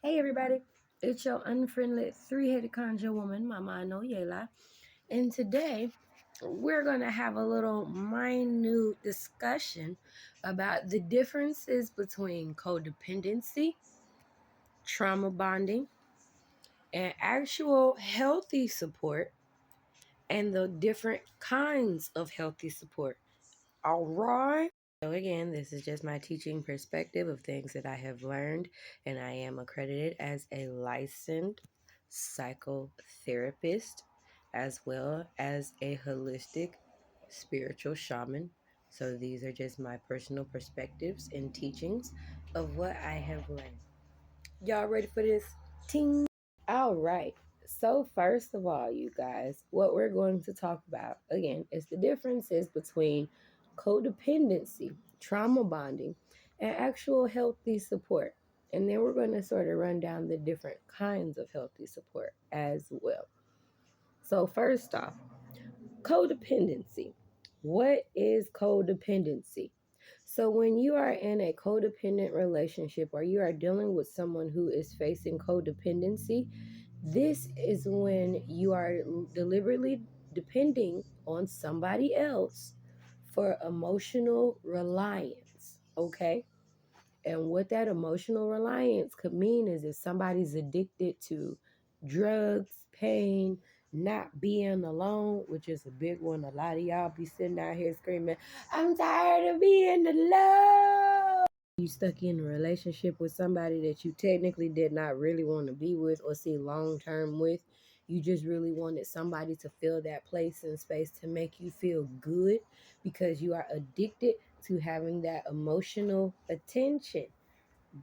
Hey everybody, it's your unfriendly three-headed conjure woman, MAMAOYELA, and today we're going to have a little minute discussion about the differences between codependency, trauma bonding, and actual healthy support, and the different kinds of healthy support. All right. So again, this is just my teaching perspective of things that I have learned, and I am accredited as a licensed psychotherapist as well as a holistic spiritual shaman. So these are just my personal perspectives and teachings of what I have learned. Y'all ready for this? Ting. All right. So first of all, you guys, what we're going to talk about again is the differences between codependency, trauma bonding, and actual healthy support. And then we're going to sort of run down the different kinds of healthy support as well. So first off, codependency. What is codependency? So when you are in a codependent relationship or you are dealing with someone who is facing codependency, this is when you are deliberately depending on somebody else for emotional reliance, okay? And what that emotional reliance could mean is if somebody's addicted to drugs, pain, not being alone, which is a big one. A lot of y'all be sitting out here screaming, I'm tired of being alone. You stuck in a relationship with somebody that you technically did not really want to be with or see long term with. You just really wanted somebody to fill that place and space to make you feel good because you are addicted to having that emotional attention.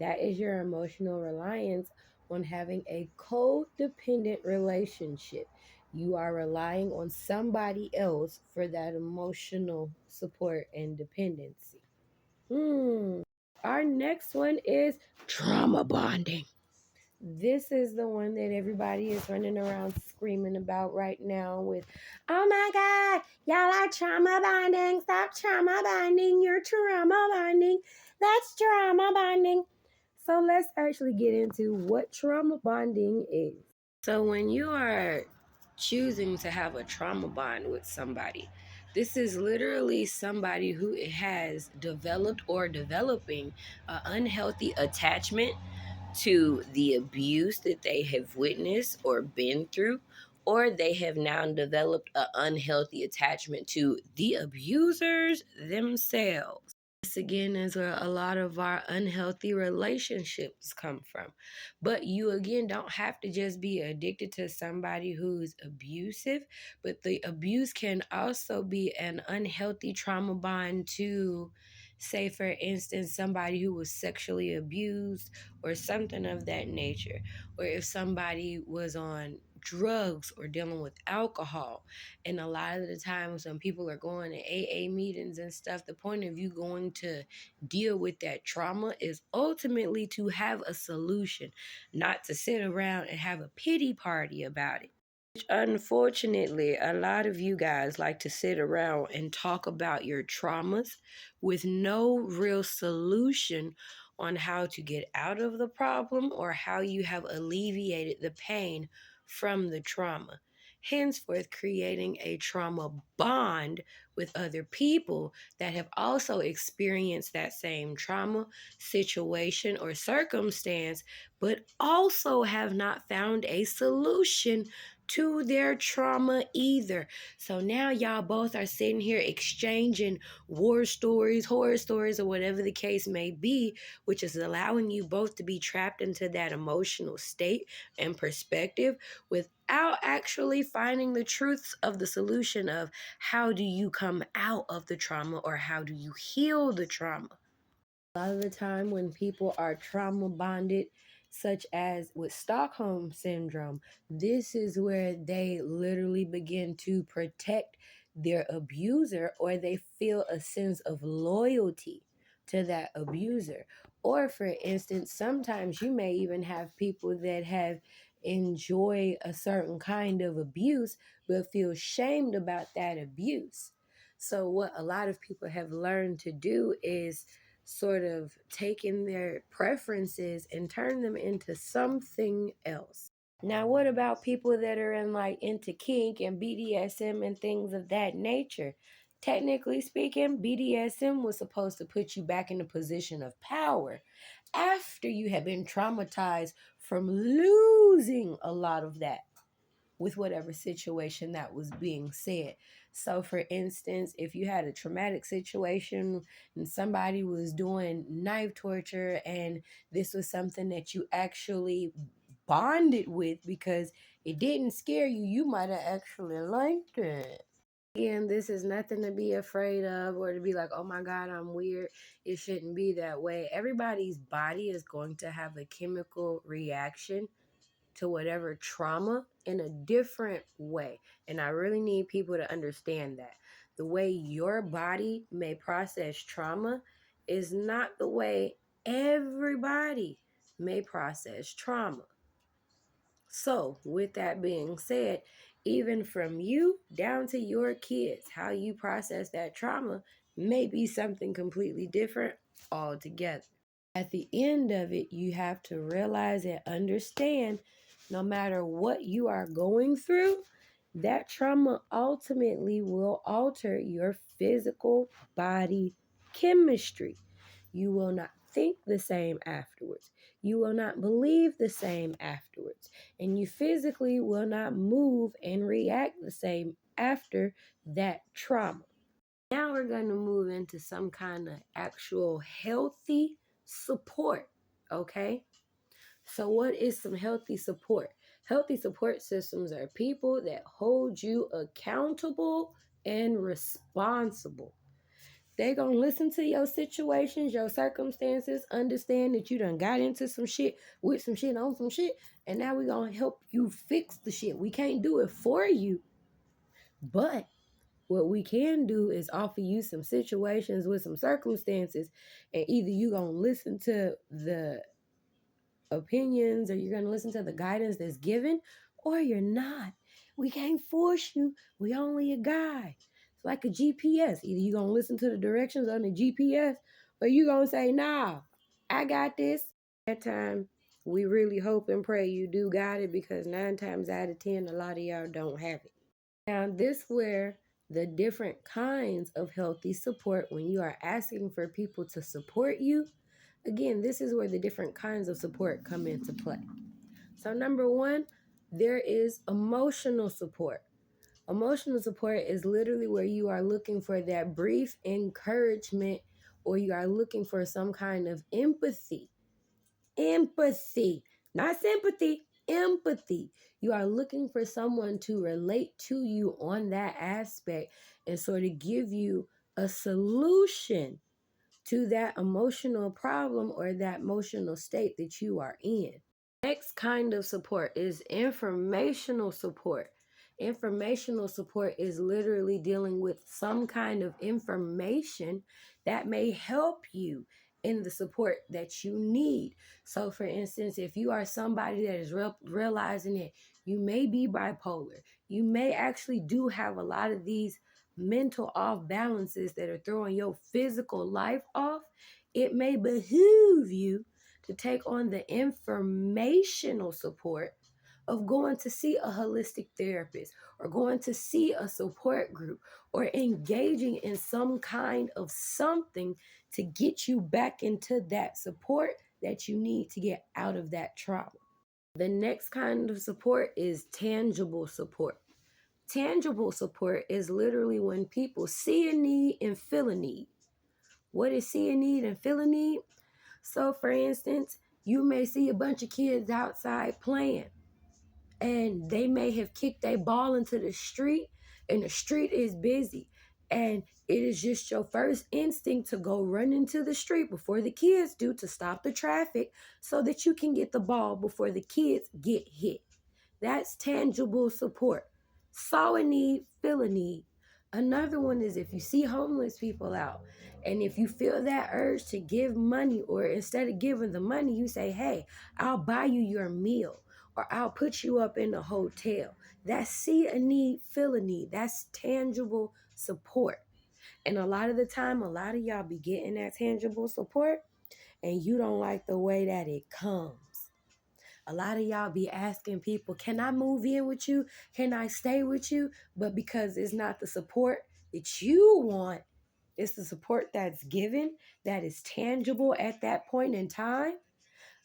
That is your emotional reliance on having a codependent relationship. You are relying on somebody else for that emotional support and dependency. Our next one is trauma bonding. This is the one that everybody is running around screaming about right now with, oh my God, y'all are trauma bonding. Stop trauma bonding. You're trauma bonding. That's trauma bonding. So let's actually get into what trauma bonding is. So when you are choosing to have a trauma bond with somebody, this is literally somebody who has developed or developing an unhealthy attachment to the abuse that they have witnessed or been through, or they have now developed an unhealthy attachment to the abusers themselves. This again is where a lot of our unhealthy relationships come from. But you again don't have to just be addicted to somebody who's abusive, but the abuse can also be an unhealthy trauma bond to, say, for instance, somebody who was sexually abused or something of that nature, or if somebody was on drugs or dealing with alcohol. And a lot of the times when people are going to AA meetings and stuff, the point of you going to deal with that trauma is ultimately to have a solution, not to sit around and have a pity party about it. Unfortunately, a lot of you guys like to sit around and talk about your traumas with no real solution on how to get out of the problem or how you have alleviated the pain from the trauma. Henceforth, creating a trauma bond with other people that have also experienced that same trauma, situation, or circumstance, but also have not found a solution to their trauma either. So now y'all both are sitting here exchanging war stories, horror stories, or whatever the case may be, which is allowing you both to be trapped into that emotional state and perspective without actually finding the truths of the solution of how do you come out of the trauma or how do you heal the trauma. A lot of the time when people are trauma bonded, such as with Stockholm syndrome, this is where they literally begin to protect their abuser, or they feel a sense of loyalty to that abuser. Or for instance, sometimes you may even have people that have enjoyed a certain kind of abuse but feel shamed about that abuse. So what a lot of people have learned to do is sort of taken their preferences and turned them into something else. Now, what about people that are into kink and BDSM and things of that nature? Technically speaking, BDSM was supposed to put you back in a position of power after you had been traumatized from losing a lot of that with whatever situation that was being said. So, for instance, if you had a traumatic situation and somebody was doing knife torture and this was something that you actually bonded with because it didn't scare you, you might have actually liked it. Again, this is nothing to be afraid of or to be like, oh my God, I'm weird. It shouldn't be that way. Everybody's body is going to have a chemical reaction to whatever trauma in a different way. And I really need people to understand that. The way your body may process trauma is not the way everybody may process trauma. So, with that being said, even from you down to your kids, how you process that trauma may be something completely different altogether. At the end of it, you have to realize and understand no matter what you are going through, that trauma ultimately will alter your physical body chemistry. You will not think the same afterwards. You will not believe the same afterwards. And you physically will not move and react the same after that trauma. Now we're going to move into some kind of actual healthy support, okay? So what is some healthy support? Healthy support systems are people that hold you accountable and responsible. They gonna listen to your situations, your circumstances, understand that you done got into some shit with some shit on some shit, and now we gonna help you fix the shit. We can't do it for you, but what we can do is offer you some situations with some circumstances, and either you gonna listen to the opinions or you're going to listen to the guidance that's given, or you're not. We can't force you. We only a guide. It's like a GPS. Either you're going to listen to the directions on the GPS or you're going to say, nah, I got this. That time, we really hope and pray you do got it, because 9 times out of 10, a lot of y'all don't have it. Now, this where the different kinds of healthy support, when you are asking for people to support you, again, this is where the different kinds of support come into play. So number one, there is emotional support. Emotional support is literally where you are looking for that brief encouragement, or you are looking for some kind of empathy. Empathy, not sympathy, empathy. You are looking for someone to relate to you on that aspect and sort of give you a solution to that emotional problem or that emotional state that you are in. Next kind of support is informational support. Informational support is literally dealing with some kind of information that may help you in the support that you need. So, for instance, if you are somebody that is realizing that you may be bipolar, you may actually do have a lot of these mental off balances that are throwing your physical life off, it may behoove you to take on the informational support of going to see a holistic therapist or going to see a support group or engaging in some kind of something to get you back into that support that you need to get out of that trauma. The next kind of support is tangible support. Tangible support is literally when people see a need and feel a need. What is see a need and feel a need? So, for instance, you may see a bunch of kids outside playing, and they may have kicked their ball into the street, and the street is busy. And it is just your first instinct to go run into the street before the kids do to stop the traffic so that you can get the ball before the kids get hit. That's tangible support. Saw a need, feel a need. Another one is if you see homeless people out and if you feel that urge to give money, or instead of giving the money, you say, hey, I'll buy you your meal, or I'll put you up in a hotel. That's see a need, feel a need. That's tangible support. And a lot of the time, a lot of y'all be getting that tangible support and you don't like the way that it comes. A lot of y'all be asking people, can I move in with you? Can I stay with you? But because it's not the support that you want, it's the support that's given, that is tangible at that point in time.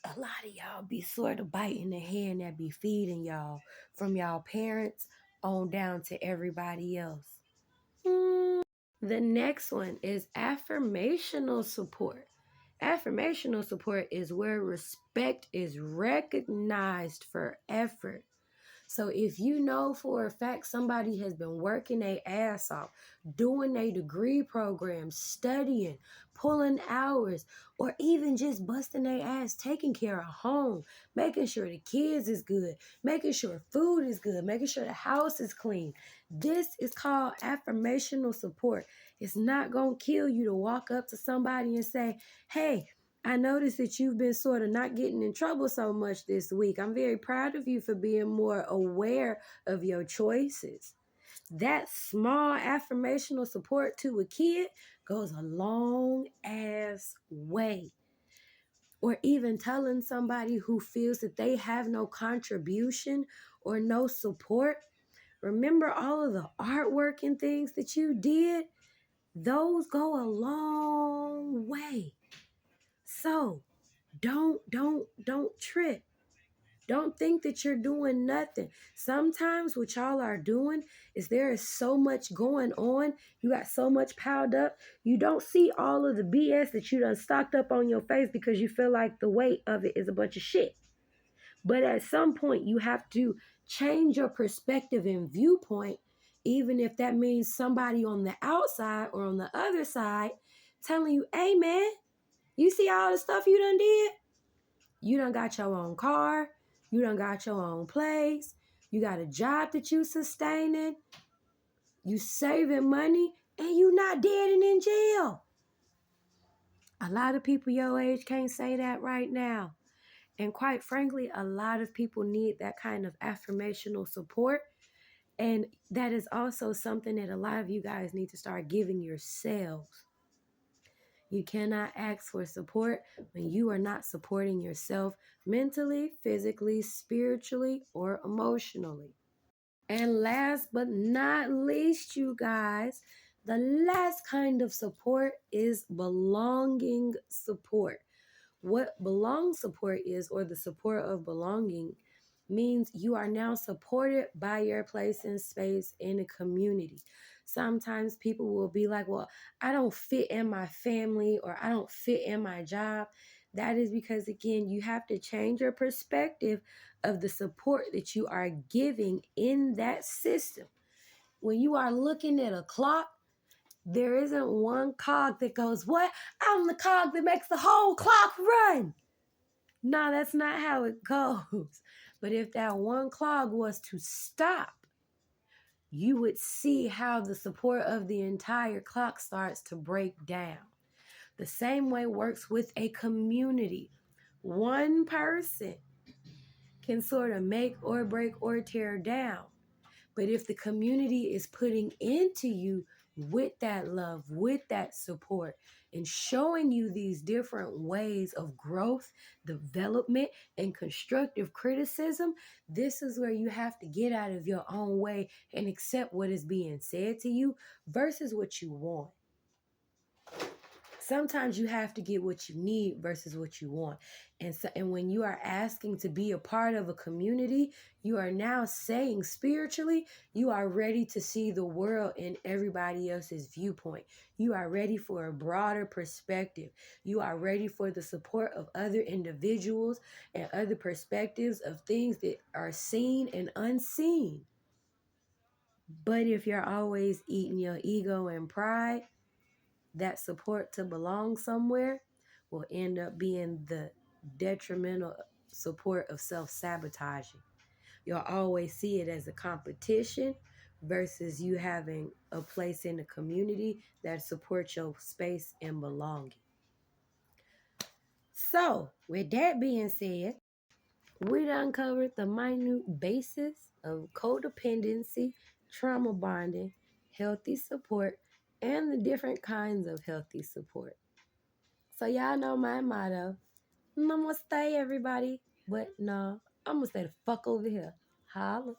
A lot of y'all be sort of biting the hand that be feeding y'all, from y'all parents on down to everybody else. The next one is affirmational support. Affirmational support is where respect is recognized for effort. So if you know for a fact somebody has been working their ass off, doing a degree program, studying, pulling hours, or even just busting their ass, taking care of home, making sure the kids is good, making sure food is good, making sure the house is clean. This is called affirmational support. It's not going to kill you to walk up to somebody and say, hey, I noticed that you've been sort of not getting in trouble so much this week. I'm very proud of you for being more aware of your choices. That small affirmational support to a kid goes a long ass way. Or even telling somebody who feels that they have no contribution or no support. Remember all of the artwork and things that you did? Those go a long way. So, don't trip. Don't think that you're doing nothing. Sometimes what y'all are doing is there is so much going on. You got so much piled up. You don't see all of the BS that you done stocked up on your face because you feel like the weight of it is a bunch of shit. But at some point, you have to change your perspective and viewpoint, even if that means somebody on the outside or on the other side telling you, hey man, you see all the stuff you done did? You done got your own car. You done got your own place. You got a job that you sustaining. You saving money. And you not dead and in jail. A lot of people your age can't say that right now. And quite frankly, a lot of people need that kind of affirmational support. And that is also something that a lot of you guys need to start giving yourselves. You cannot ask for support when you are not supporting yourself mentally, physically, spiritually, or emotionally. And last but not least, you guys, the last kind of support is belonging support. What belong support is, or the support of belonging, means you are now supported by your place and space in a community. Sometimes people will be like, well, I don't fit in my family or I don't fit in my job. That is because, again, you have to change your perspective of the support that you are giving in that system. When you are looking at a clock, there isn't one cog that goes, what? I'm the cog that makes the whole clock run. No, that's not how it goes. But if that one clog was to stop, you would see how the support of the entire clock starts to break down. The same way works with a community. One person can sort of make or break or tear down. But if the community is putting into you with that love, with that support, and showing you these different ways of growth, development, and constructive criticism, this is where you have to get out of your own way and accept what is being said to you versus what you want. Sometimes you have to get what you need versus what you want. And when you are asking to be a part of a community, you are now saying spiritually, you are ready to see the world in everybody else's viewpoint. You are ready for a broader perspective. You are ready for the support of other individuals and other perspectives of things that are seen and unseen. But if you're always eating your ego and pride, that support to belong somewhere will end up being the detrimental support of self-sabotaging. You'll always see it as a competition versus you having a place in the community that supports your space and belonging. So, with that being said, we done covered the minute basis of codependency, trauma bonding, healthy support, and the different kinds of healthy support. So y'all know my motto. Namaste, everybody. But no, I'm going to stay the fuck over here. Holla.